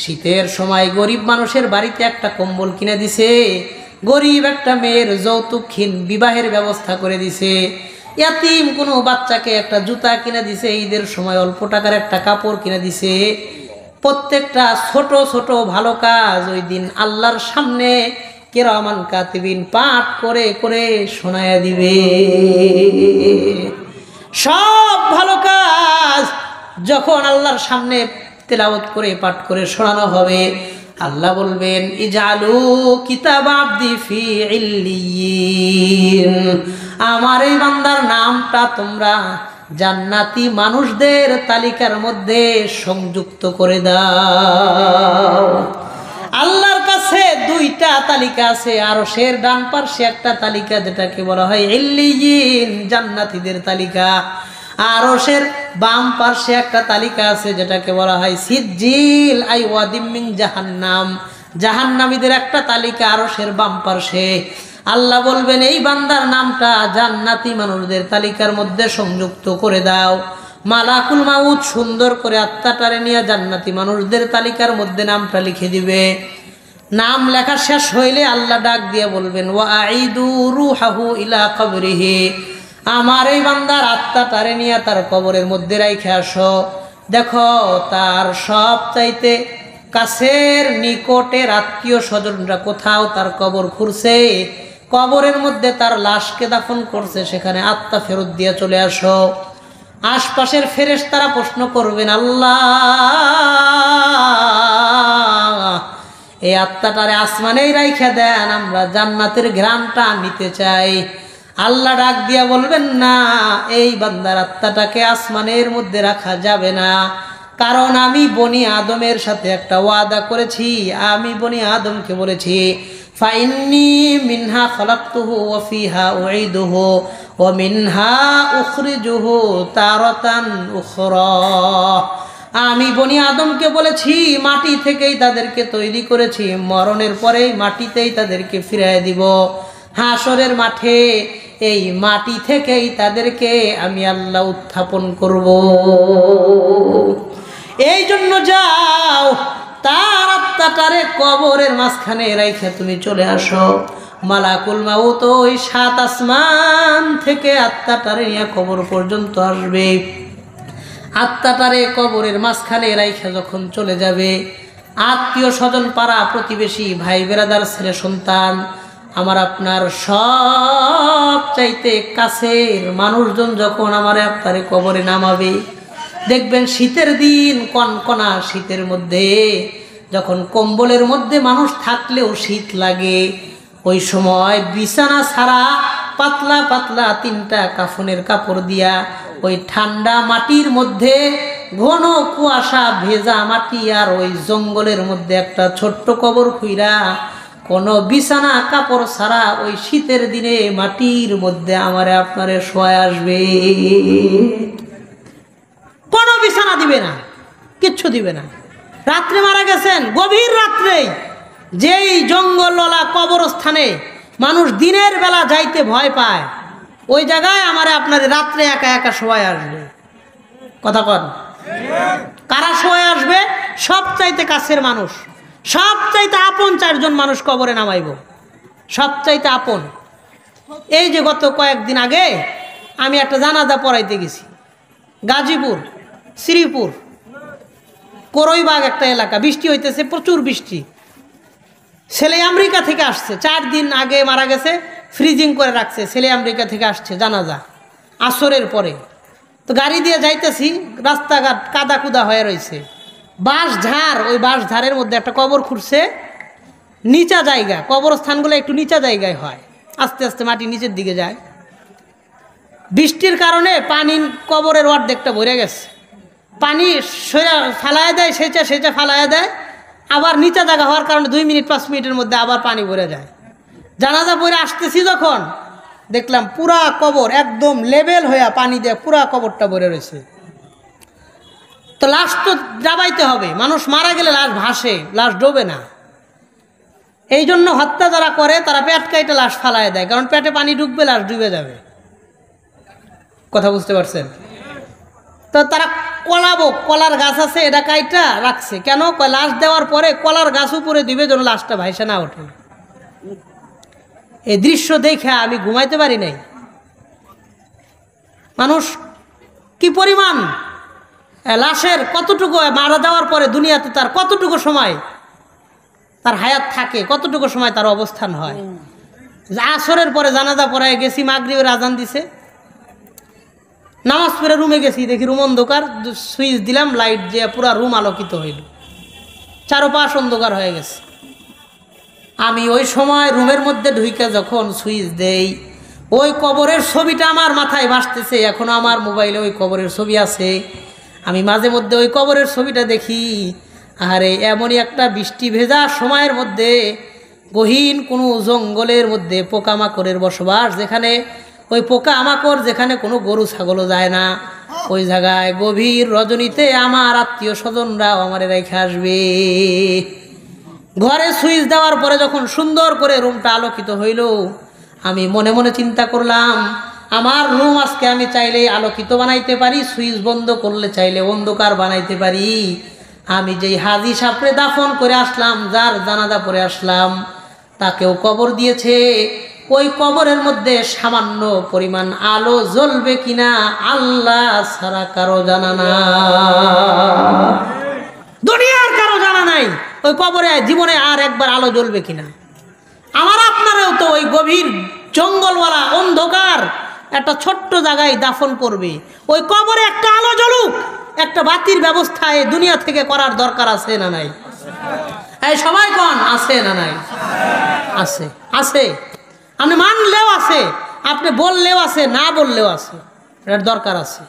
শীতের সময় গরিব মানুষের বাড়িতে একটা কম্বল কিনে দিছে, গরিব একটা মেয়ের যৌতুকহীন বিবাহের ব্যবস্থা করে দিছে, ইয়াতিম কোনো বাচ্চাকে একটা জুতা কিনে দিছে, ঈদের সময় অল্প টাকার একটা কাপড় কিনে দিছে। প্রত্যেকটা ছোট ছোট ভালো কাজ ওই দিন আল্লাহর সামনে কিরামান কাতিবিন পাঠ করে করে শোনায়া দিবে। সব ভালো কাজ যখন আল্লাহর সামনে তেলাওয়াত করে পাঠ করে শোনানো হবে, আল্লাহ বলবেন ইজালু কিতাব আবদি ফি ইল্লিয়িন, আমার এই বান্দার নামটা তোমরা জান্নাতি মানুষদের তালিকার মধ্যে সংযুক্ত করে দাও। আল্লাহর কাছে দুইটা তালিকা আছে, আরশের ডান পাশে একটা তালিকা যেটাকে বলা হয় ইল্লিয়িন, জান্নাতীদের তালিকা। আরশের বাম পাশে একটা তালিকা আছে যেটাকে বলা হয় সিজ্জিল আই ওয়াদিম মিন জাহান্নাম, জাহান্নামীদের একটা তালিকা আরশের বাম পাশে। আল্লাহ বলবেন এই বান্দার নামটা জান্নাতি মানুষদের তালিকার মধ্যে সংযুক্ত করে দাও। মালাকুল মাউত সুন্দর করে আত্মাটারে নিয়ে জান্নাতি মানুষদের তালিকার মধ্যে নামটা লিখে দিবে। নাম লেখা শেষ হইলে আল্লাহ ডাক দিয়ে বলবেন ওয়া আইদু রূহাহু ইলা কবরিহি, আমার এই বান্দার আত্মাটারে নিয়ে তার কবরের মধ্যে রাইখে আসো। দেখো তার সব চাইতে কাছের নিকটের আত্মীয় স্বজনরা কোথাও তার কবর খুঁড়ছে, কবরের মধ্যে তার লাশকে দাফন করছে, সেখানে আত্মা ফেরত দিয়ে চলে আসো। আশপাশের ফেরেশতারা প্রশ্ন করবেন আল্লাহ এই আত্মাটারে আসমানেই রাইখা দেন, আমরা জান্নাতের ঘ্রাণটা নিতে চাই। আল্লাহ ডাক দিয়া বলবেন না, এই বান্দার আত্মাটাকে আসমানের মধ্যে রাখা যাবে না, কারণ আমি বনি আদমের সাথে একটা ওয়াদা করেছি। আমি বনি আদমকে বলেছি ফাইন্নী মিনহা খলাকতুহু ওয়া ফিহা উঈদুহু ওয়া মিনহা উখরিজুহু তারাতান উখরা, আমি বনি আদমকে বলেছি মাটি থেকেই তাদেরকে তৈরি করেছি, মরণের পরেই মাটিতেই তাদেরকে ফিরিয়ে দিব। হাসরের মাঠে এই মাটি থেকেই তাদেরকে আমি আল্লাহ উত্থাপন করব। এই জন্য যাও তার আত্মাটারে কবরের মাঝখানে রাইখে তুমি চলে আসো। মালাকুল মাউত ওই 7 আসমান থেকে আত্মাটারে নিয়ে কবর পর্যন্ত আসবে। আত্মাটারে কবরের মাঝখানে রাইখে যখন চলে যাবে, আত্মীয় স্বজন পাড়া প্রতিবেশী ভাই বেরাদার ছেলে সন্তান আমার আপনার সব চাইতে কাছের মানুষজন যখন আমার আপনারে কবরে নামাবে, দেখবেন শীতের দিন কনকনা শীতের মধ্যে যখন কম্বলের মধ্যে মানুষ থাকলেও শীত লাগে, ওই সময় বিছানা ছাড়া পাতলা পাতলা 3টা কাফনের কাপড় দিয়া ওই ঠান্ডা মাটির মধ্যে ঘন কুয়াশা ভেজা মাটি আর ওই জঙ্গলের মধ্যে একটা ছোট্ট কবর খুইরা কোনো বিছানা কাপড় ছাড়া ওই শীতের দিনে মাটির মধ্যে আমারে আপনারে শোয়া আসবে। কোনো বিছানা দিবে না, কিচ্ছু দিবে না। রাত্রে মারা গেছেন, গভীর রাত্রে যেই জঙ্গলওয়ালা কবরস্থানে মানুষ দিনের বেলা যাইতে ভয় পায়, ওই জায়গায় আমারে আপনারে রাত্রে একা একা শোয়া আসবে। কথা কন, কারা শোয়া আসবে? সব চাইতে কাছের মানুষ, সব চাইতে আপন 4 জন মানুষ কবরে নামাইব, সব চাইতে আপন। এই যে গত কয়েকদিন আগে আমি একটা জানাজা পড়াইতে গেছি, গাজীপুর শ্রীপুর করইবাগ একটা এলাকা, বৃষ্টি হইতেছে, প্রচুর বৃষ্টি। ছেলে আমেরিকা থেকে আসছে, 4 দিন আগে মারা গেছে, ফ্রিজিং করে রাখছে, ছেলে আমেরিকা থেকে আসছে জানাজা আসরের পরে। তো গাড়ি দিয়ে যাইতেছি, রাস্তাঘাট কাদা কুদা হয়ে রয়েছে, বাঁশ ঝাড়, ওই বাঁশ ঝাড়ের মধ্যে একটা কবর খুঁড়ছে, নিচা জায়গা, কবরস্থানগুলো একটু নিচা জায়গায় হয়, আস্তে আস্তে মাটি নিচের দিকে যায়। বৃষ্টির কারণে পানি কবরের অর্ধেকটা ভরে গেছে, পানি ফালায় দেয়, সেচা ফালায় দেয়, আবার নিচা জায়গা হওয়ার কারণে 2 মিনিট 5 মিনিটের মধ্যে আবার পানি ভরে যায়। জানাজা পড়ে আসতেছি যখন দেখলাম পুরা কবর একদম লেভেল হয়ে পানি দিয়ে পুরা কবরটা ভরে রয়েছে। তো লাশ তো ডাবাইতে হবে, মানুষ মারা গেলে লাশ ভাসে, লাশ ডোবে না। এই জন্য হত্যা যারা করে তারা পেট কাইটে লাশ ফালায় দেয়, কারণ পেটে পানি ঢুকবে, লাশ ডুবে যাবে। কথা বুঝতে পারছেন? তো তারা কলার গাছ আছে, এটা কাইটা রাখছে কেন? লাশ দেওয়ার পরে কলার গাছ উপরে দিবে যেন লাশটা ভাইসা না ওঠে। এই দৃশ্য দেখে আমি ঘুমাইতে পারি নাই। মানুষ কি পরিমাণ লাশের কতটুকু মারা যাওয়ার পরে দুনিয়াতে তার কতটুকু সময় তার হায়াত থাকে, কতটুকু সময় তার অবস্থান হয়। আসরের পরে জানাজা পড়ায় গেছি, মাগরিবের আজান দিছে, নামাজ পড়ে রুমে গেছি, দেখি রুম অন্ধকার, সুইচ দিলাম, লাইট দিয়ে পুরা রুম আলোকিত হইল। চারপাশ অন্ধকার হয়ে গেছে। আমি ওই সময় রুমের মধ্যে ঢুকে যখন সুইচ দেই, ওই কবরের ছবিটা আমার মাথায় ভাসতেছে। এখনো আমার মোবাইলে ওই কবরের ছবি আছে। আমি মাঝে মধ্যে ওই কবরের ছবিটা দেখি। আরে এমনই একটা বৃষ্টি ভেজা সময়ের মধ্যে গহীন কোনো জঙ্গলের মধ্যে পোকামাকড়ের বসবাস, যেখানে ওই পোকামাকড়, যেখানে কোনো গরু ছাগলও যায় না, ওই জায়গায় গভীর রজনীতে আমার আত্মীয় স্বজনরাও আমার রেখে আসবে। ঘরে সুইচ দেওয়ার পরে যখন সুন্দর করে রুমটা আলোকিত হইল, আমি মনে মনে চিন্তা করলাম, আমার রুম আজকে আমি চাইলে আলোকিত বানাইতে পারি, সুইচ বন্ধ করলে চাইলে অন্ধকার বানাইতে পারি। আমি যেই হাজি সাপড়ে দাফন করে আসলাম, যার জানাজা পড়ে আসলাম, তাকেও কবর দিয়েছে। ওই কবরের মধ্যে সামান্য পরিমাণ আলো জ্বলবে কিনা আল্লাহ ছাড়া কারো জানা না, দুনিয়ার কারো জানা নাই ওই কবরে জীবনে আর একবার আলো জ্বলবে কিনা। আমার আপনারাও তো ওই গভীর জঙ্গলওয়ালা অন্ধকার একটা ছোট্ট জায়গায় দাফন করবে, ওই কবরে একটা আলো জ্বলুক, একটা বাতির ব্যবস্থা এই দুনিয়া থেকে করার দরকার আছে না নাই? এই সবাই কোন আছে না নাই? আছে, আছে। আপনি মানলেও আছে, আপনি বললেও আছে, না বললেও আছে, এটার দরকার আছে।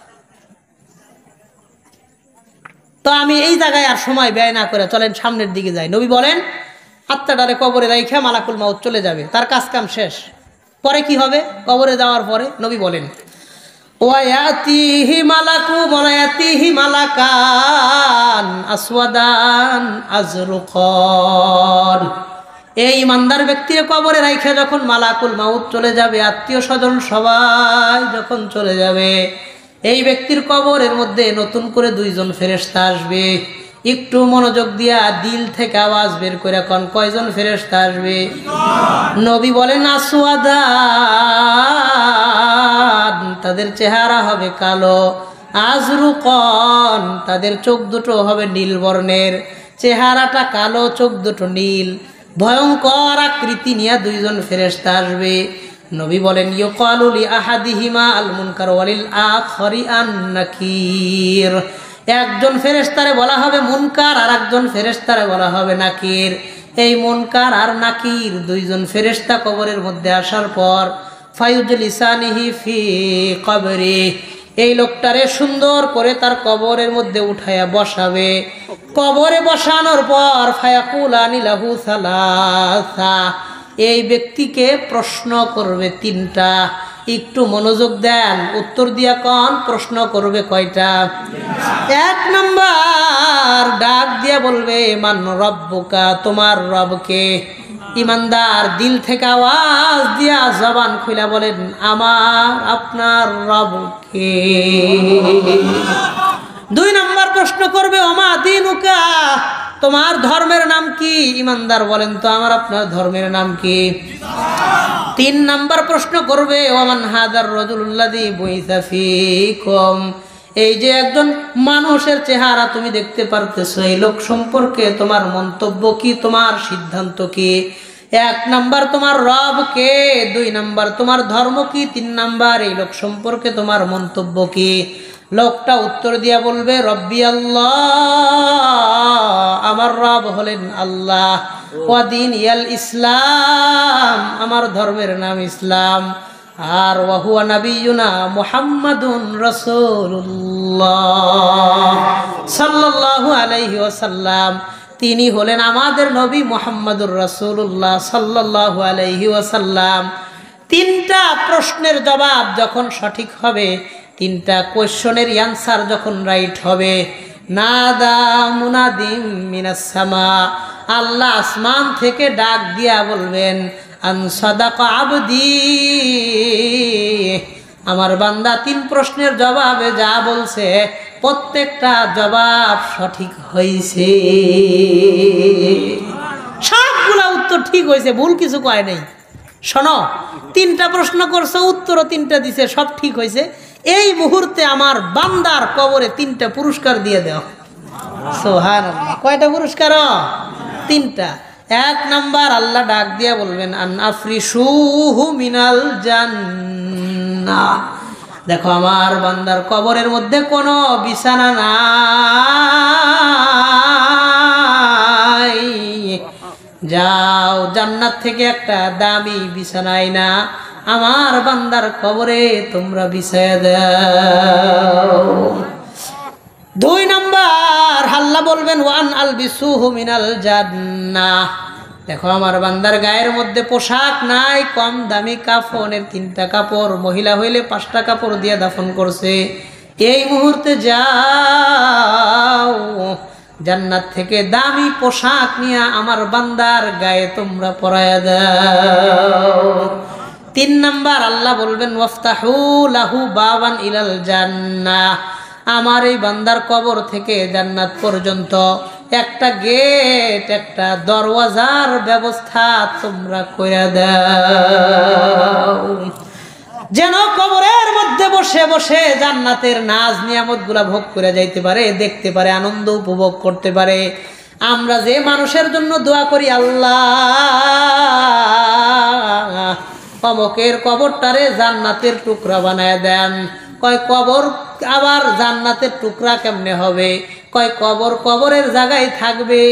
তো আমি এই জায়গায় আর সময় ব্যয় না করে চলেন সামনের দিকে যাই। নবী বলেন, আত্মাটারে কবরে রাইখা মালাকুল মাউত চলে যাবে, তার কাজ কাম শেষ। পরে কি হবে? কবরে যাওয়ার পরে নবী বলেন, ওয়ায়াতিহি মালাকু ওয়ায়াতিহি মালাকান আসওয়াদান আজরুকান। এই ইমানদার ব্যক্তির কবরে রাইখা যখন মালাকুল মাউত চলে যাবে, আত্মীয় স্বজন সবাই যখন চলে যাবে, এই ব্যক্তির কবরের মধ্যে নতুন করে দুইজন ফেরেশতা আসবে। একটু মনোযোগ দিয়া দিল থেকে আওয়াজ বের করে কোন কয়জন ফেরেশতা আসবে? নবী বলেন আসওয়াদান, তাদের চেহারা হবে কালো, আজরুকন, তাদের চোখ দুটো হবে নীল বর্ণের। চেহারাটা কালো, চোখ দুটো নীল, ভয়ঙ্কর আকৃতি নিয়ে দুইজন ফেরেশতা আসবে। নবী বলেন, ইউকালু লি আহাদিহিমা আল মুনকার ওয়ালিল আখরি আন নাকির। একজন ফেরেশতারে বলা হবে মুনকার, আর একজন ফেরেশতারে বলা হবে নাকির। এই মুনকার আর নাকির দুইজন ফেরেশতা কবরের মধ্যে আসার পর ফায়ুজলিসানিহি ফি কবরি, এই লোকটারে সুন্দর করে তার কবরের মধ্যে উঠায়া বসাবে। কবরে বসানোর পর ফায়াকুলানি লাহু সালাসা, এই ব্যক্তিকে প্রশ্ন করবে তিনটা। একটু মনোযোগ দেন, উত্তর দিয়া কোন প্রশ্ন করবে কয়টা? এক নাম্বার ডাক দিয়া বলবে, মান রব্বুকা, তোমার রবকে। ইমানদার দিল থেকে আওয়াজ দিয়া জবান খুলে বলেন, আমার আপনার রবকে। দুই নাম্বার প্রশ্ন করবে, ওমা দিনুকা, তোমার ধর্মের নাম কি? ইমানদার বলেন, তো আমার আপনার ধর্মের নাম কি? তিন নাম্বার প্রশ্ন করবে, ওমান হাদার রাজুলুল্লাযী বুইসা ফীকুম, এই যে একজন মানুষের চেহারা তুমি দেখতে পারতেছো, এই লোক সম্পর্কে তোমার মন্তব্য কি, তোমার সিদ্ধান্ত কি? এক নাম্বার তোমার রব কে, দুই নাম্বার তোমার ধর্ম কি, তিন নাম্বার এই লোক সম্পর্কে তোমার মন্তব্য কি? লোকটা উত্তর দিয়া বলবে, রব্বি আল্লাহ, আমার রব হলেন আল্লাহ, ওয়া দীন ইয়াল ইসলাম, আমার ধর্মের নাম ইসলাম, আর ওয়া হুয়া নাবিয়ুনা মুহাম্মাদুন রাসূলুল্লাহ সাল্লাল্লাহু আলাইহি ওয়াসাল্লাম, তিনি হলেন আমাদের নবী মুহাম্মাদুর রাসূলুল্লাহ সাল্লাল্লাহু আলাইহি ওয়াসাল্লাম। তিনটা প্রশ্নের জবাব যখন সঠিক হবে, তিনটা কোয়েশ্চনের অ্যান্সার যখন রাইট হবে, নাদা মুনাদিম মিনাস সামা, আল্লাহ আসমান থেকে ডাক দিয়া বলবেন, আন সাদাকা আবদি, আমার বান্দা তিন প্রশ্নের জবাবে যা বলছে প্রত্যেকটা জবাব সঠিক হয়েছে। সবগুলা উত্তর ঠিক হয়েছে, ভুল কিছু কয় নাই। শোনো, তিনটা প্রশ্ন করছো, উত্তরও তিনটা দিছে, সব ঠিক হয়েছে। এই মুহূর্তে আমার বান্দার কবরে তিনটা পুরস্কার দিয়ে দাও। সুবহানাল্লাহ। কয়টা পুরস্কার? তিনটা। এক নাম্বার, আল্লাহ ডাক দিয়া বলবেন, আন আফরিশুহু মিনাল জান্নাহ, দেখো আমার বান্দার কবরের মধ্যে কোনো বিছানা নাই, যাও জান্নাত থেকে একটা দামি বিছানায় না আমার বান্দার কবরে তোমরা বিছায়া দাও। 2 নাম্বার আল্লাহ বলবেন ওয়ান আলবিসুহু মিনাল জান্নাহ। দেখো আমার বান্দার গায়ের মধ্যে পোশাক নাই, কম দামি কাফনের 3টা কাপড়, মহিলা হইলে 5টা কাপড় দিয়ে দাফন করছে। এই মুহূর্তে যাও জান্নাত থেকে দামি পোশাক নিয়ে আমার বান্দার গায়ে তোমরা পরায়া দাও। 3 নাম্বার আল্লাহ বলবেন ওয়াফতাহু লাহু বাবান ইলাল জান্নাহ। আমার এই বান্দার কবর থেকে জান্নাত পর্যন্ত একটা গেট, একটা দরওয়াজার ব্যবস্থা তোমরা কইরা দাও, যেন কবরের মধ্যে বসে বসে জান্নাতের নাজ নিয়ামতগুলা ভোগ করে যাইতে পারে, দেখতে পারে, আনন্দ উপভোগ করতে পারে। আমরা যে মানুষের জন্য দোয়া করি, আল্লাহ অমকের কবরটারে জান্নাতের টুকরা বানায় দেন। কয় কবর আবার জান্নাতের টুকরা কেমনে হবে? কয় কবর কবরের জায়গায় থাকবে,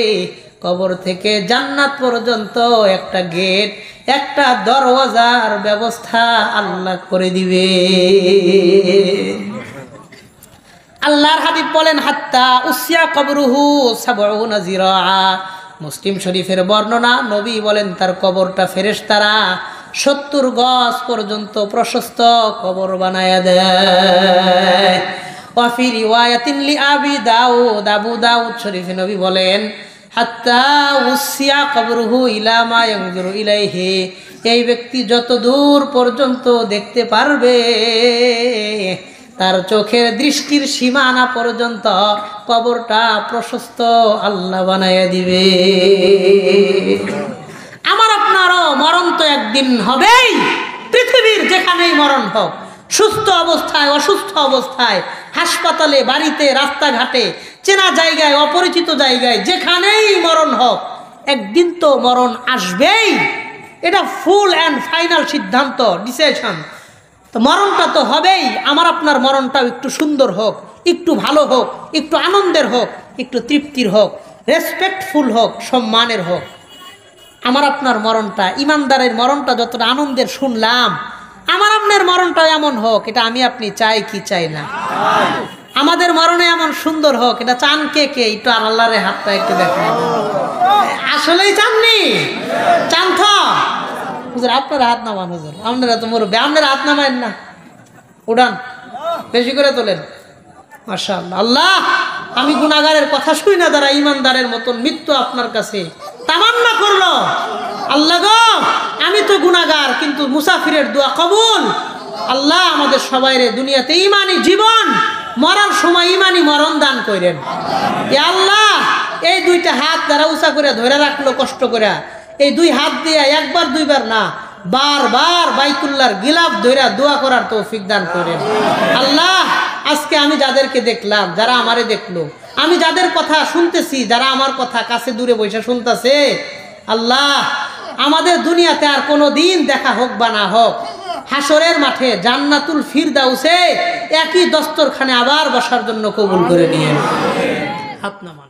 কবর থেকে জান্নাত পর্যন্ত একটা গেট, একটা দরওয়াজার ব্যবস্থা আল্লাহ করে দিবে। আল্লাহর হাবিব বলেন হাত্তা উসিয়া কবরুহু 70 জিরাআ। মুসলিম শরীফের বর্ণনা, নবী বলেন তার কবরটা ফেরেশতারা 70 গজ পর্যন্ত প্রশস্ত কবর বানায়া দেয়। ওয়াফি রিওয়ায়াতিন লি আবি দাউদ, আবু দাউদ শরীফে নবী বলেন হাত্তা উসিয়া কবরুহু ইলা মা ইয়ানজুরু ইলাইহি। এই ব্যক্তি যত দূর পর্যন্ত দেখতে পারবে, তার চোখের দৃষ্টির সীমানা পর্যন্ত কবরটা প্রশস্ত আল্লাহ বানায়া দিবে। আমার আপনারও মরণ তো একদিন হবেই। পৃথিবীর যেখানেই মরণ হোক, সুস্থ অবস্থায়, অসুস্থ অবস্থায়, হাসপাতালে, বাড়িতে, রাস্তাঘাটে, চেনা জায়গায়, অপরিচিত জায়গায়, যেখানেই মরণ হোক, একদিন তো মরণ আসবেই। এটা ফুল অ্যান্ড ফাইনাল সিদ্ধান্ত, ডিসিশন। তো মরণটা তো হবেই। আমার আপনার মরণটাও একটু সুন্দর হোক, একটু ভালো হোক, একটু আনন্দের হোক, একটু তৃপ্তির হোক, রেসপেক্টফুল হোক, সম্মানের হোক। আমার আপনার মরণটা, ইমানদারের মরণটা যতটা আনন্দের শুনলাম, আমার আপনার মরণটাও এমন হোক। এটা আমি আপনি চাই কি চাই না? আমাদের মরণে এমন সুন্দর হোক, এটা চান কে কে? একটু আল্লাহরে হাতটা একটু দেখেন। আসলেই চাননি? চান তো? হুজুর আপনার হাত নামান, হুজুর আপনারা তো মরবে, আপনারা হাত নামায়েন না, উড়ান, বেশি করে তোলেন। মাশাআল্লাহ। আল্লাহ, আমি গুনাহগারের কথা শুই না, যারা ইমানদারের মতন মৃত্যু আপনার কাছে তামান্না করলো। আল্লাহ গো, আমি তো গুনাহগার, কিন্তু মুসাফিরের দোয়া কবুল। আল্লাহ আমাদের সবাইরে দুনিয়াতে ইমানি জীবন, মরার সময় ইমানি মরণ দান করেন। ইয়া আল্লাহ, এই 2টা হাত যারা উঁচা করে ধরে রাখলো কষ্ট করে, এই 2 হাত দিয়ে একবার 2বার না, বারবার বাইতুল্লাহর গিলাফ ধরে দোয়া করার তৌফিক দান করেন। আল্লাহ, আজকে আমি যাদেরকে দেখলাম, যারা আমারে দেখলো, আমি যাদের কথা শুনতেছি, যারা আমার কথা কাছে দূরে বসে শুনতেছে, আল্লাহ আমাদের দুনিয়াতে আর কোনো দিন দেখা হোক বা না হোক, হাসরের মাঠে জান্নাতুল ফিরদাউসে একই দস্তরখানে আবার বসার জন্য কবুল করে নিয়েন। হাত নামান।